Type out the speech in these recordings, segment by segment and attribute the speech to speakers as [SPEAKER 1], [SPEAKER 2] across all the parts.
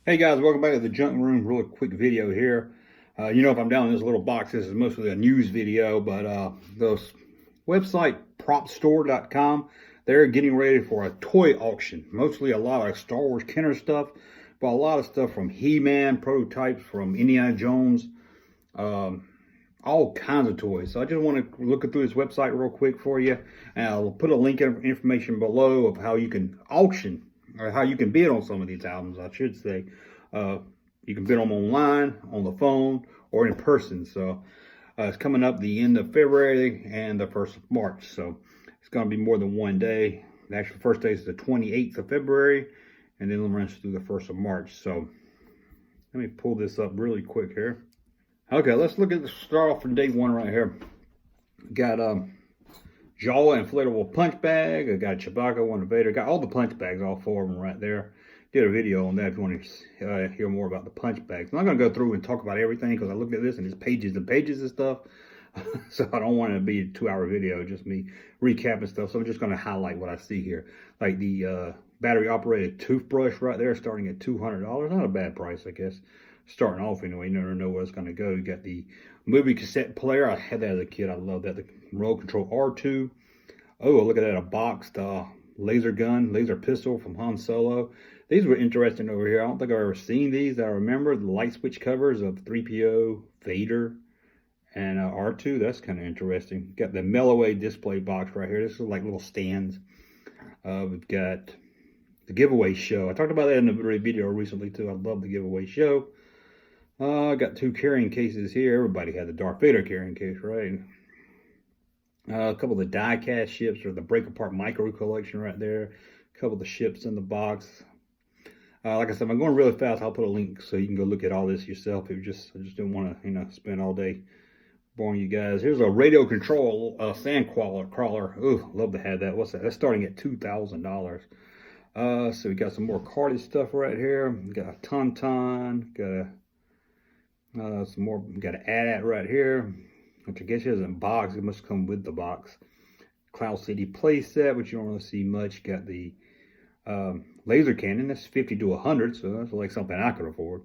[SPEAKER 1] Hey guys, welcome back to the Junk Room. Real quick video here. If I'm down in this little box, this is mostly a news video, but the website propstore.com, they're getting ready for a toy auction. Mostly a lot of Star Wars Kenner stuff, but a lot of stuff from He-Man, prototypes from Indiana Jones, all kinds of toys. So I just want to look through this website real quick for you, and I'll put a link in information below of how you can auction, or how you can bid on some of these albums, I should say. You can bid them online, on the phone, or in person. So it's coming up the end of February and the 1st of March. So it's going to be more than one day. The actual first day is the 28th of February, and then it runs through the 1st of March. So let me pull this up really quick here. Okay, let's start off from day one right here. Got Jawa inflatable punch bag. I got Chewbacca, one of Vader. Got all the punch bags, all four of them right there. Did a video on that if you want to hear more about the punch bags. I'm not going to go through and talk about everything because I looked at this and it's pages and pages of stuff. So I don't want it to be a 2-hour video, just me recapping stuff. So I'm just going to highlight what I see here. Like the battery operated toothbrush right there, starting at $200. Not a bad price, I guess. Starting off anyway, you never know where it's going to go. You got the movie cassette player. I had that as a kid. I love that. The remote control R2. Oh, look at that, a boxed laser gun, laser pistol from Han Solo. These were interesting over here. I don't think I've ever seen these. I remember the light switch covers of 3PO, Vader, and R2. That's kind of interesting. Got the Melloway display box right here. This is like little stands. We've got the giveaway show. I talked about that in the video recently too. I love the giveaway show. I got 2 carrying cases here. Everybody had the Darth Vader carrying case, right? A couple of the die-cast ships, or the break-apart micro collection right there. A couple of the ships in the box. Like I said, I'm going really fast. I'll put a link so you can go look at all this yourself. I just didn't want to, spend all day boring you guys. Here's a radio control sand crawler. Ooh, love to have that. What's that? That's starting at $2,000. So we got some more carded stuff right here. We got a Tauntaun. Got some more. We got an AT-AT right here, which I guess it isn't box. It must come with the box. Cloud City playset, which you don't really see much. Got the laser cannon. That's 50 to 100, so that's like something I could afford.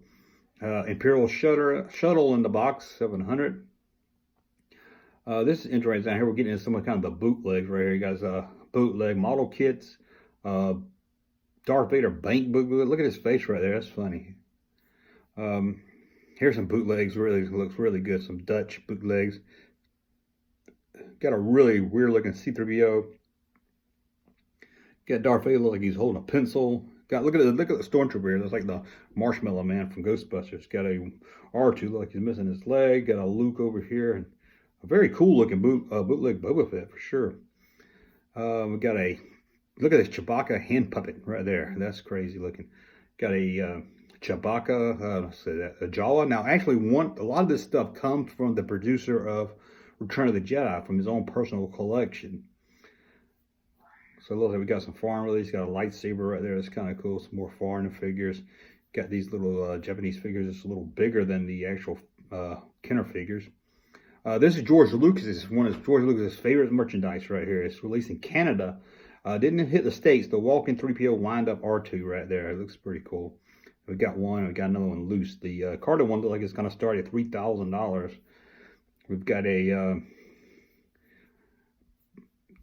[SPEAKER 1] Imperial shuttle in the box, 700. This is interesting. Down here we're getting into some kind of the bootlegs right here. You guys, bootleg model kits. Darth Vader bank bootleg. Look at his face right there. That's funny. Here's some bootlegs. Really looks really good. Some Dutch bootlegs. Got a really weird looking C-3PO. Got Darth Vader look like he's holding a pencil. Look at the stormtrooper here. That's like the Marshmallow Man from Ghostbusters. Got a R2 look like he's missing his leg. Got a Luke over here, and a very cool looking bootleg Boba Fett for sure. We got a look at this Chewbacca hand puppet right there. That's crazy looking. Got a Chewbacca, a Jawa. Now, actually, a lot of this stuff comes from the producer of Return of the Jedi, from his own personal collection. So look, we got some foreign release. Got a lightsaber right there. That's kind of cool. Some more foreign figures. Got these little Japanese figures. It's a little bigger than the actual Kenner figures. This is George Lucas's, one of George Lucas's favorite merchandise right here. It's released in Canada. Didn't hit the States. The walking 3PO wind-up R2 right there. It looks pretty cool. We got one. We got another one loose. The carded one looks like it's going to start at $3,000. We've got a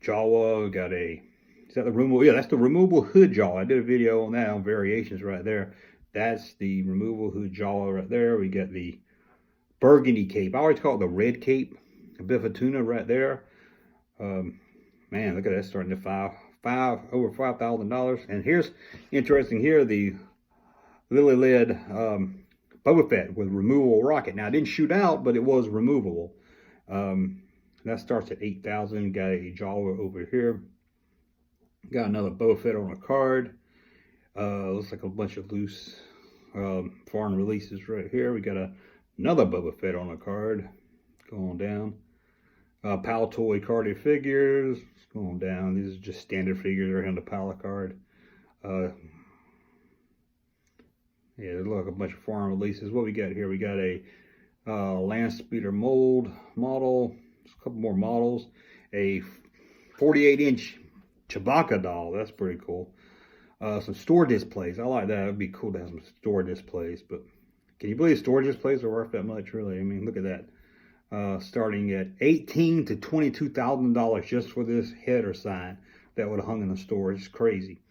[SPEAKER 1] Jawa. We got a, is that the removable? Yeah, that's the removable hood Jawa. I did a video on that, on variations right there. That's the removable hood Jawa right there. We got the burgundy cape. I always call it the red cape. A bit of a tuna right there. Man, look at that, starting at over $5,000. And here's interesting here, the Lily Led Boba Fett with removable rocket. Now, it didn't shoot out, but it was removable. That starts at $8,000. Got a Jawa over here. Got another Boba Fett on a card. Looks like a bunch of loose foreign releases right here. We got another Boba Fett on a card. Going down. Pal Toy carded figures. Going down. These are just standard figures right on the Pal card. Yeah, there's like a bunch of foreign releases. What we got here? We got a Land Speeder mold model. A couple more models. A 48-inch Chewbacca doll. That's pretty cool. Some store displays. I like that. It'd be cool to have some store displays. But can you believe store displays are worth that much? Really? I mean, look at that. Starting at $18,000 to $22,000 just for this header sign that would have hung in the store. It's crazy.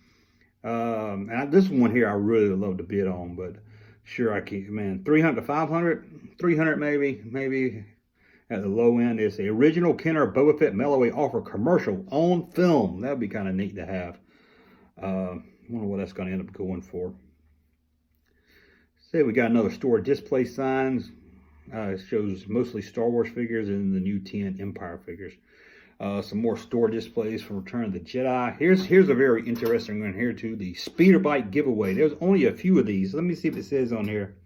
[SPEAKER 1] And this one here I really would love to bid on, but sure I can't. Man, 300 to 500, 300 maybe. At the low end, it's the original Kenner Boba Fett Melloway offer commercial on film. That'd be kind of neat to have. I wonder what that's going to end up going for. Say we got another store display signs. It shows mostly Star Wars figures and the new 10 Empire figures. Some more store displays from Return of the Jedi. Here's a very interesting one here too. The Speeder Bike giveaway. There's only a few of these. Let me see if it says on here.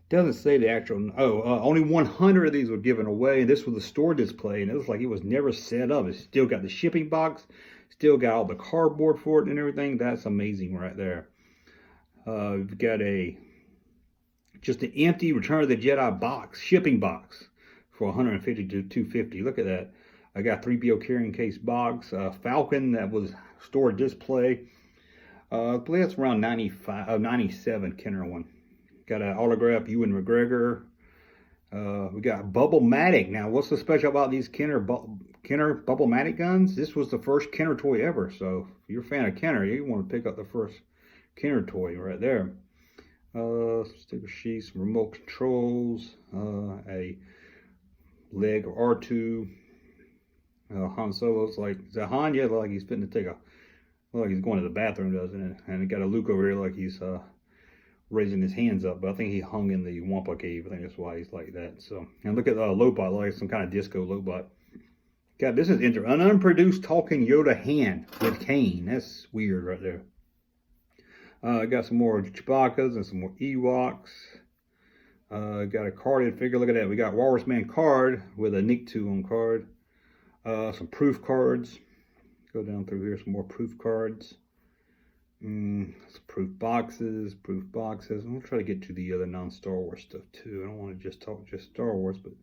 [SPEAKER 1] Doesn't say the actual. Only 100 of these were given away. And this was the store display, and it looks like it was never set up. It's still got the shipping box, still got all the cardboard for it and everything. That's amazing right there. We've got just an empty Return of the Jedi box, shipping box, for 150 to 250. Look at that. I got 3PO carrying case box, Falcon that was store display. I believe that's around 97 Kenner one. Got an autograph Ewan McGregor. We got Bubble-Matic. Now, what's so special about these Kenner Bubble-Matic guns? This was the first Kenner toy ever. So, if you're a fan of Kenner, you want to pick up the first Kenner toy right there. Sticker sheets, some remote controls, a leg of R2. Han Solo's like, is that Han? Yeah, like he's fitting to take like he's going to the bathroom, doesn't it? And it got a Luke over here like he's raising his hands up, but I think he hung in the Wampa cave. I think that's why he's like that. So, and look at Lobot, like some kind of disco Lobot. God, this is interesting. An unproduced talking Yoda hand with cane. That's weird right there. Got some more Chewbacca's and some more Ewoks. Got a carded figure. Look at that. We got Walrus Man card with a Nick 2 on card. Some proof cards. Go down through here. Some more proof cards. Some proof boxes. I'm going to try to get to the other non-Star Wars stuff too. I don't want to just talk Star Wars, but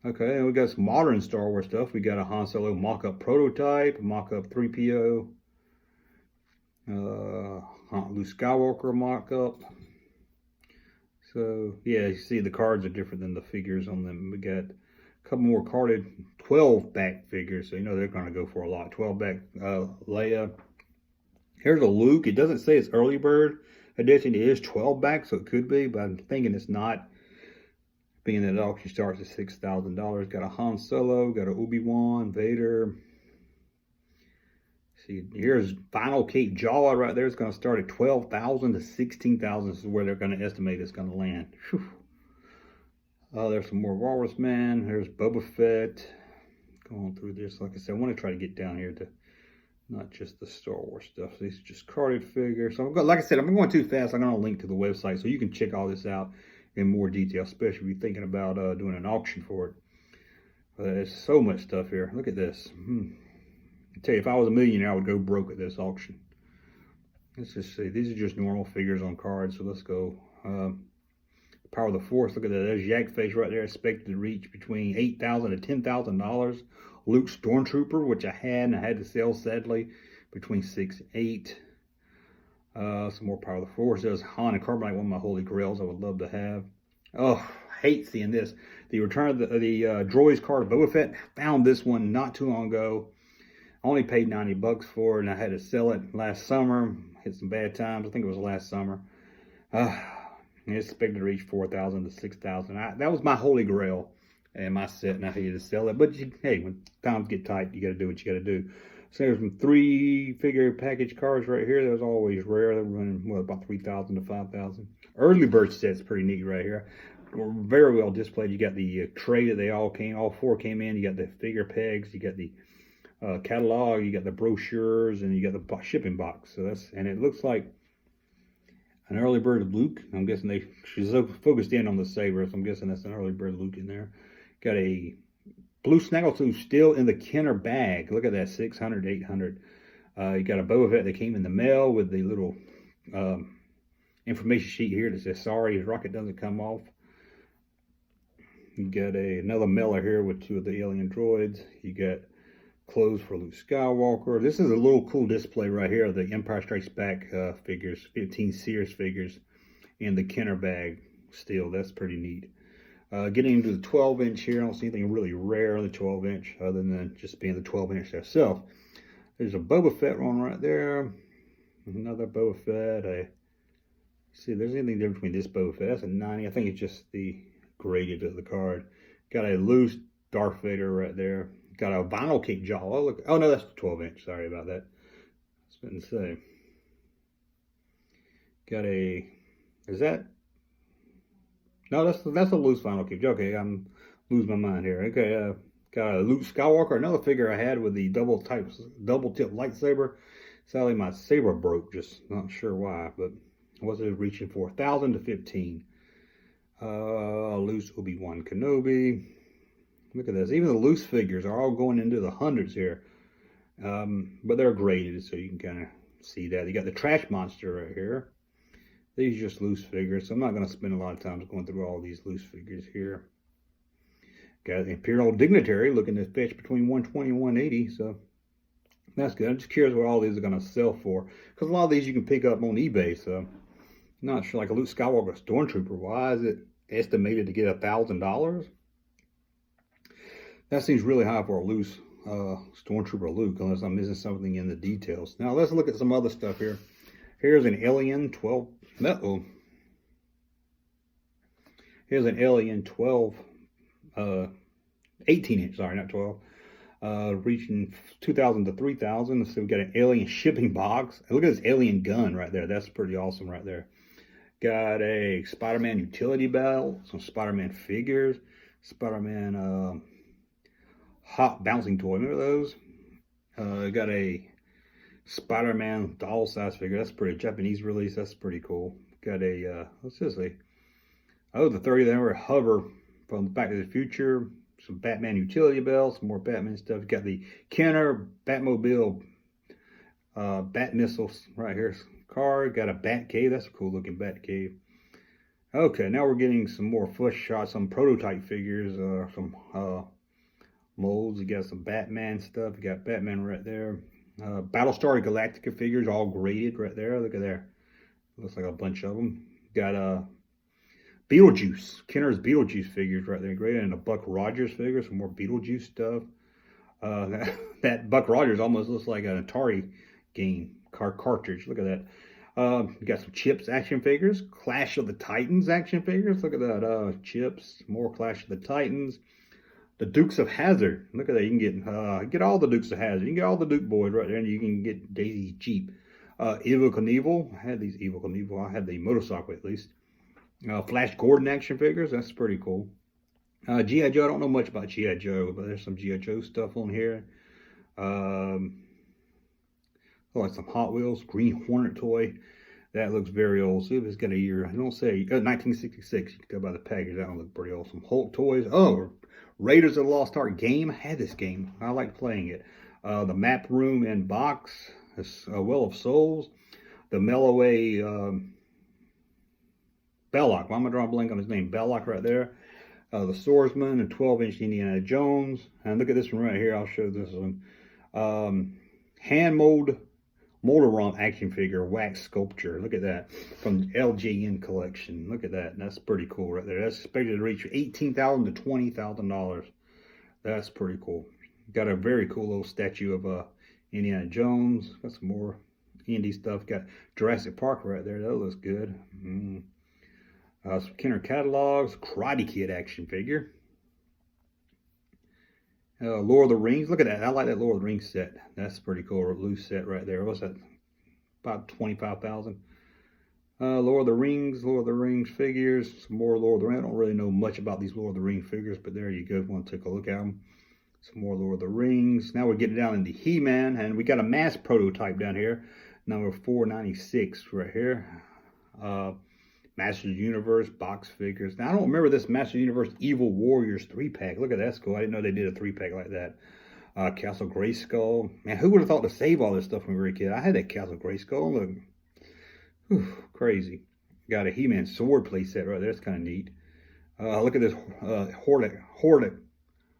[SPEAKER 1] okay. And we got some modern Star Wars stuff. We got a Han Solo mock-up prototype, mock-up 3PO, Luke Skywalker mock-up. So yeah, you see the cards are different than the figures on them. We got a couple more carded 12 back figures, so you know they're going to go for a lot. 12 back Leia. Here's a Luke. It doesn't say it's early bird edition. It is 12 back, so it could be, but I'm thinking it's not, being that auction starts at $6,000. Got a Han Solo, got a Obi-Wan, Vader. See, here's Final Cape Jawa right there. It's going to start at $12,000 to $16,000. This is where they're going to estimate it's going to land. There's some more Walrus Man. There's Boba Fett. Going through this, like I said, I want to try to get down here to not just the Star Wars stuff. These are just carded figures. So, like I said, I'm going too fast. I'm going to link to the website so you can check all this out in more detail, especially if you're thinking about doing an auction for it. There's so much stuff here. Look at this. I tell you, if I was a millionaire, I would go broke at this auction. Let's just see. These are just normal figures on cards. So let's go. Power of the Force. Look at that. There's Yak Face right there. Expected to reach between $8,000 to $10,000. Luke Stormtrooper, which I had to sell sadly, between $6,000 and $8,000. Some more Power of the Force. There's Han and Carbonite, one of my holy grails I would love to have. Oh, I hate seeing this. The Return of the Droids card of Boba Fett. Found this one not too long ago. I only paid $90 for it, and I had to sell it last summer. Hit some bad times. I think it was last summer. It's expected to reach $4,000 to $6,000. That was my holy grail and my set, and I hated to sell it. But hey, when times get tight, you got to do what you got to do. So there's some 3-figure package cards right here. Those always rare. They're running about $3,000 to $5,000. Early bird set's pretty neat right here. Very well displayed. You got the tray that they all 4 came in. You got the figure pegs. You got the catalog. You got the brochures, and you got the shipping box. So and it looks like an early bird of Luke. I'm guessing she's focused in on the saber, so I'm guessing that's an early bird Luke in there. Got a blue snaggletooth still in the Kenner bag. Look at that, $600, $800. You got a Boba Fett that came in the mail with the little information sheet here that says, sorry, his rocket doesn't come off. You got another mailer here with 2 of the alien droids. You got Clothes for Luke Skywalker. This is a little cool display right here. The Empire Strikes Back figures, 15 Sears figures, and the Kenner bag still. That's pretty neat. Getting into the 12-inch here, I don't see anything really rare on the 12-inch other than just being the 12-inch itself. There's a Boba Fett one right there. Another Boba Fett. See, there's anything different between this Boba Fett. That's a 90. I think it's just the graded of the card. Got a loose Darth Vader right there. Got a vinyl cake jaw. Oh, look. Oh, no, that's the 12-inch. Sorry about that. I was going to say. Got a... Is that... No, that's a loose vinyl cake. Okay, I'm losing my mind here. Okay, got a Luke Skywalker. Another figure I had with the double tip lightsaber. Sadly, my saber broke. Just not sure why, but I wasn't reaching for 1,000 to 15. Loose Obi-Wan Kenobi. Look at this. Even the loose figures are all going into the hundreds here. But they're graded, so you can kind of see that. You got the Trash Monster right here. These are just loose figures, so I'm not going to spend a lot of time going through all these loose figures here. Got the Imperial Dignitary looking to fetch between 120 and 180, so that's good. I'm just curious what all these are going to sell for, because a lot of these you can pick up on eBay, so I'm not sure. Like a Luke Skywalker Stormtrooper, why is it estimated to get $1,000? That seems really high for a loose Stormtrooper Luke, unless I'm missing something in the details. Now let's look at some other stuff here. Here's an Alien 12. Here's an Alien 12, 18-inch. Sorry, not 12. Reaching 2,000 to 3,000. So we got an Alien shipping box. Look at this Alien gun right there. That's pretty awesome right there. Got a Spider-Man utility belt. Some Spider-Man figures. Spider-Man hot bouncing toy. Remember those? Got a Spider-Man doll size figure. That's pretty Japanese release. That's pretty cool. Got a what's this? The 30th hour hover from Back to the Future. Some Batman utility belts. Some more Batman stuff. Got the Kenner Batmobile Bat missiles right here. Card. Got a Bat Cave. That's a cool looking Bat Cave. Okay, now we're getting some more flush shots. Some prototype figures. Some molds. You got some Batman stuff. You got Batman right there. Battlestar Galactica figures, all graded right there. Look at there. Looks like a bunch of them. Got Beetlejuice. Kenner's Beetlejuice figures right there. Graded. And a Buck Rogers figure. Some more Beetlejuice stuff. That Buck Rogers almost looks like an Atari game cartridge. Look at that. You got some Chips action figures. Clash of the Titans action figures. Look at that. Chips. More Clash of the Titans. The Dukes of Hazzard. Look at that. You can get all the Dukes of Hazzard. You can get all the Duke boys right there, and you can get Daisy's Jeep. Evil Knievel. I had these Evil Knievel. I had the motorcycle at least. Flash Gordon action figures. That's pretty cool. G.I. Joe. I don't know much about G.I. Joe, but there's some G.I. Joe stuff on here. Like some Hot Wheels. Green Hornet toy. That looks very old. See if it's got a year. I don't say 1966. You can tell by the package. That one looks pretty awesome. Hulk toys. Oh, Raiders of the Lost Ark game. I had this game. I like playing it. The Map Room and Box. Well of Souls. The Melloway Belloc. Why am I drawing a blank on his name? Belloc right there. The Swordsman and 12-inch Indiana Jones. And look at this one right here. I'll show this one. Hand mold Molderon action figure wax sculpture. Look at that from the LJN collection. Look at that. That's pretty cool right there. That's expected to reach $18,000 to $20,000. That's pretty cool. Got a very cool little statue of Indiana Jones. Got some more Indy stuff. Got Jurassic Park right there. That looks good. Some Kenner catalogs. Karate Kid action figure. Lord of the Rings. Look at that. I like that Lord of the Rings set. That's pretty cool. Loose set right there. What's that? About 25,000. Lord of the Rings figures. Some more Lord of the Rings. I don't really know much about these Lord of the Rings figures, but there you go. If you want to take a look at them. Some more Lord of the Rings. Now we're getting down into He-Man, and we got a mass prototype down here. Number 496 right here. Masters of the Universe box figures. Now, I don't remember this Masters of the Universe Evil Warriors 3-pack. Look at that, that's cool. I didn't know they did a 3-pack like that. Castle Grayskull. Man, who would have thought to save all this stuff when we were a kid? I had that Castle Grayskull. Look, whew, crazy. Got a He-Man sword play set right there. That's kind of neat. Look at this Hordak.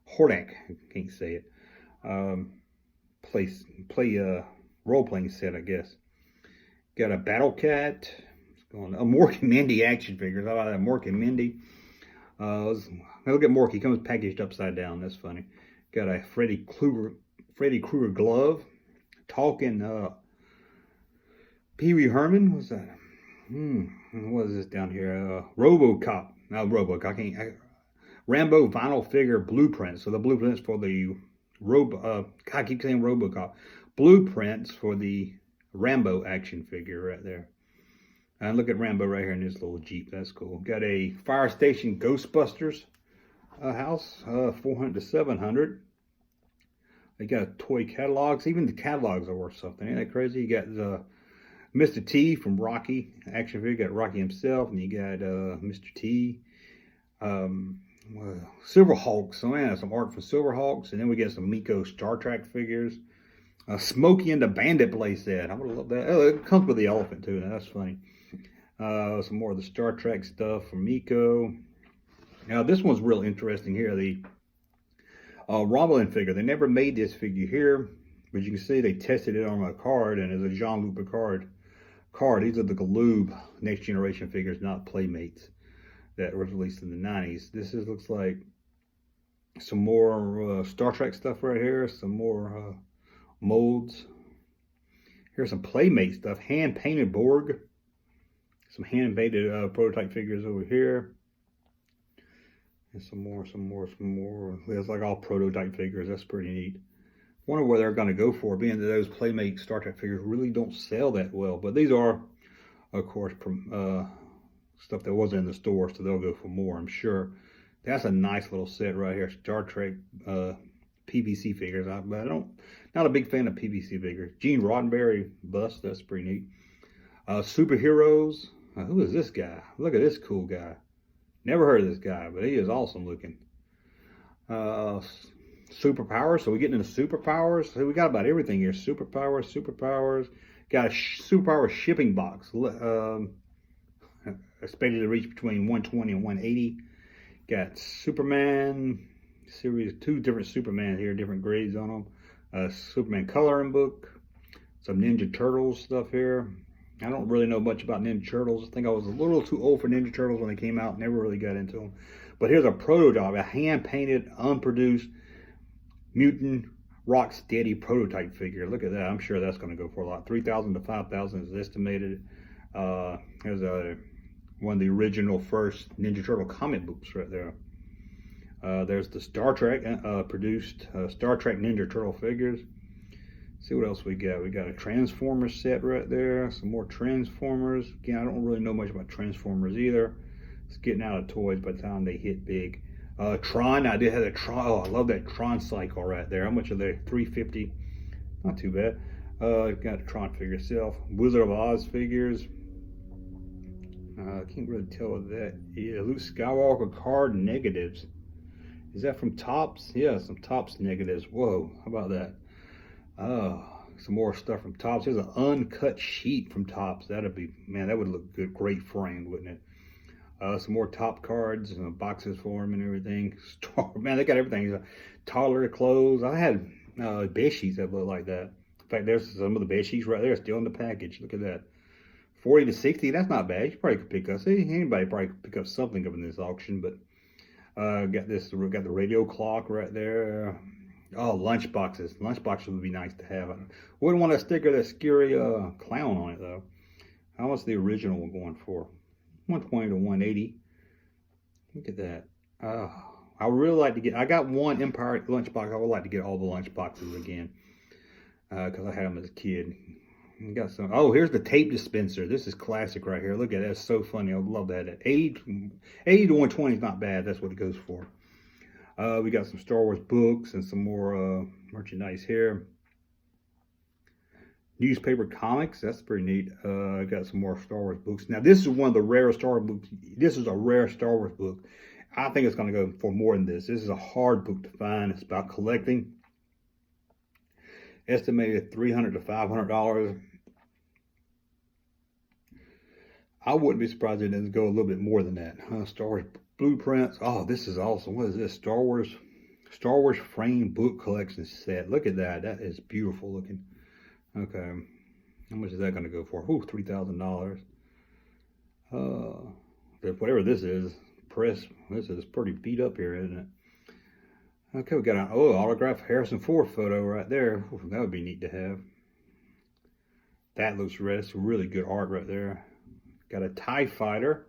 [SPEAKER 1] I can't say it. role-playing set, I guess. Got a Battle Cat. A Mork and Mindy action figures. How about that? Mork and Mindy. Look at Mork. He comes packaged upside down. That's funny. Got a Freddy Krueger glove. Talking Pee Wee Herman. What's that? What is this down here? RoboCop. No, RoboCop. Rambo vinyl figure blueprints. So the blueprints for the I keep saying RoboCop. Blueprints for the Rambo action figure right there. And look at Rambo right here in this little Jeep. That's cool. Got a Fire Station Ghostbusters house, 400 to 700. They got toy catalogs. Even the catalogs are worth something. Ain't that crazy? You got Mr. T from Rocky action figure. You got Rocky himself, and you got Mr. T. Silverhawks. So man, some art for Silverhawks, and then we got some Miko Star Trek figures. Smokey and the Bandit playset. I would love that. Oh, it comes with the elephant too. That's funny. Some more of the Star Trek stuff from Miko. Now this one's real interesting here. The Romulan figure. They never made this figure here, but you can see they tested it on a card, and it's a Jean-Luc Picard card. These are the Galoob Next Generation figures, not Playmates, that was released in the 90s. This looks like some more Star Trek stuff right here. Some more molds. Here's some Playmate stuff. Hand-painted Borg. Some hand-painted prototype figures over here. And some more. It's like all prototype figures. That's pretty neat. Wonder where they're going to go for, being that those Playmate Star Trek figures really don't sell that well. But these are, of course, stuff that wasn't in the store, so they'll go for more, I'm sure. That's a nice little set right here. Star Trek PVC figures. But not a big fan of PVC figures. Gene Roddenberry bust. That's pretty neat. Superheroes. Who is this guy? Look at this cool guy. Never heard of this guy, but he is awesome looking. Superpowers. So we're getting into superpowers. So we got about everything here. Superpowers. Got a superpower shipping box. Expected to reach between 120 and 180. Got Superman series, 2 different Superman here, different grades on them. Superman coloring book. Some Ninja Turtles stuff here. I don't really know much about Ninja Turtles. I think I was a little too old for Ninja Turtles when they came out. Never really got into them. But here's a prototype, a hand-painted, unproduced Mutant Rocksteady prototype figure. Look at that. I'm sure that's going to go for a lot. 3,000 to 5,000 is estimated. Here's one of the original first Ninja Turtle comic books right there. There's the Star Trek produced Star Trek Ninja Turtle figures. See what else we got. We got a Transformers set right there. Some more Transformers. Again, I don't really know much about Transformers either. It's getting out of toys by the time they hit big. Tron. I did have a Tron. Oh, I love that Tron cycle right there. How much are they? $350. Not too bad. Got a Tron figure itself. Wizard of Oz figures. I can't really tell what that is. Luke Skywalker card negatives. Is that from Topps? Yeah, some Topps negatives. Whoa, how about that? Some more stuff from Topps. Here's an uncut sheet from Topps. That'd be, man, that would look good. Great framed, wouldn't it? Some more top cards, boxes for them and everything. Man, they got everything. Toddler clothes. I had bed sheets that look like that. In fact, there's some of the bed sheets right there still in the package. Look at that. 40 to 60. That's not bad. You probably could pick up. See, anybody probably could pick up something up in this auction. But got the radio clock right there. Oh, lunch boxes. Lunch boxes would be nice to have. I wouldn't want to sticker that scary clown on it though. How much the original one going for? 120 to 180. Look at that. I would really like to get. I got one Empire lunchbox. I would like to get all the lunch boxes again because I had them as a kid. You got some. Oh, here's the tape dispenser. This is classic right here. Look at that. It's so funny. I would love that. 80 to 120 is not bad. That's what it goes for. We got some Star Wars books and some more merchandise here. Newspaper comics. That's pretty neat. I got some more Star Wars books. Now, this is one of the rare Star Wars books. This is a rare Star Wars book. I think it's going to go for more than this. This is a hard book to find. It's about collecting. Estimated $300 to $500. I wouldn't be surprised if it doesn't go a little bit more than that. Star Wars blueprints. Oh, this is awesome. What is this? Star Wars Star Wars frame book collection set. Look at that. That is beautiful looking. Okay. How much is that going to go for? Ooh, $3,000. Whatever this is, press. This is pretty beat up here, isn't it? Okay, we got an autographed Harrison Ford photo right there. Ooh, that would be neat to have. That looks red. It's really good art right there. Got a TIE fighter.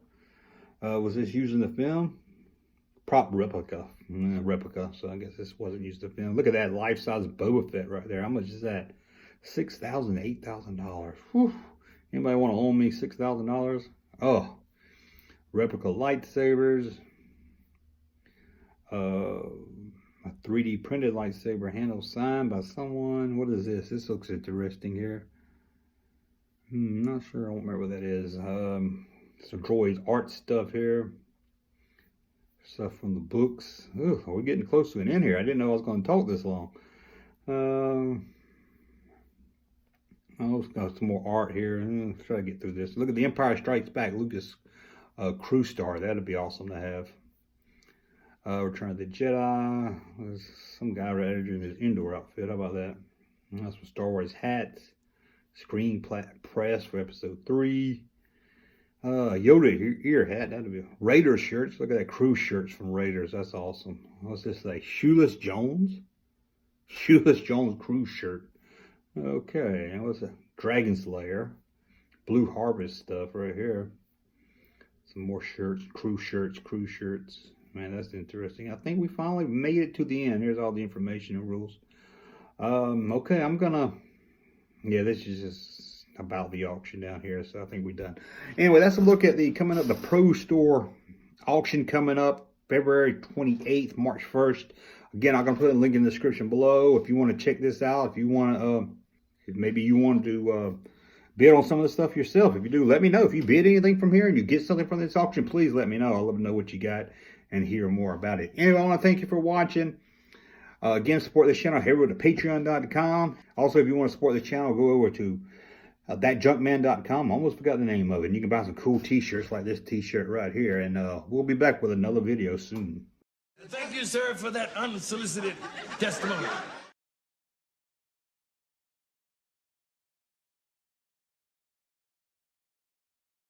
[SPEAKER 1] Was this used in the film? Prop replica. Replica. So I guess this wasn't used in the film. Look at that life-size Boba Fett right there. How much is that? $6,000, $8,000. Anybody want to own me $6,000? Oh, replica lightsabers. A 3D printed lightsaber handle signed by someone. What is this? This looks interesting here. Not sure. I don't remember what that is. Some droids art stuff here. Stuff from the books. Ooh, we're getting close to an end here. I didn't know I was going to talk this long. Oh, got some more art here. Let's try to get through this. Look at the Empire Strikes Back Lucas crew star. That'd be awesome to have. Return of the Jedi. There's some guy right in his indoor outfit. How about that? That's some Star Wars hats. Screen press for episode 3. Yoda ear hat. That'd be Raiders shirts. Look at that crew shirts from Raiders. That's awesome. What's this say? Shoeless Jones? Shoeless Jones crew shirt. Okay, and what's that? Dragon Slayer. Blue Harvest stuff right here. Some more shirts. Crew shirts. Crew shirts. Man, that's interesting. I think we finally made it to the end. Here's all the information and rules. Okay, I'm gonna... Yeah, this is just about the auction down here, so I think we're done. Anyway, that's a look at the coming up, the Pro Store auction coming up February 28th, March 1st. Again, I'm going to put a link in the description below if you want to check this out. If you want to, maybe you want to bid on some of the stuff yourself. If you do, let me know. If you bid anything from here and you get something from this auction, please let me know. I'd love to know what you got and hear more about it. Anyway, I want to thank you for watching. Again, support this channel. Head over to patreon.com. Also, if you want to support the channel, go over to thatjunkman.com. Almost forgot the name of it. And you can buy some cool t-shirts like this t-shirt right here. And we'll be back with another video soon.
[SPEAKER 2] Thank you, sir, for that unsolicited testimony.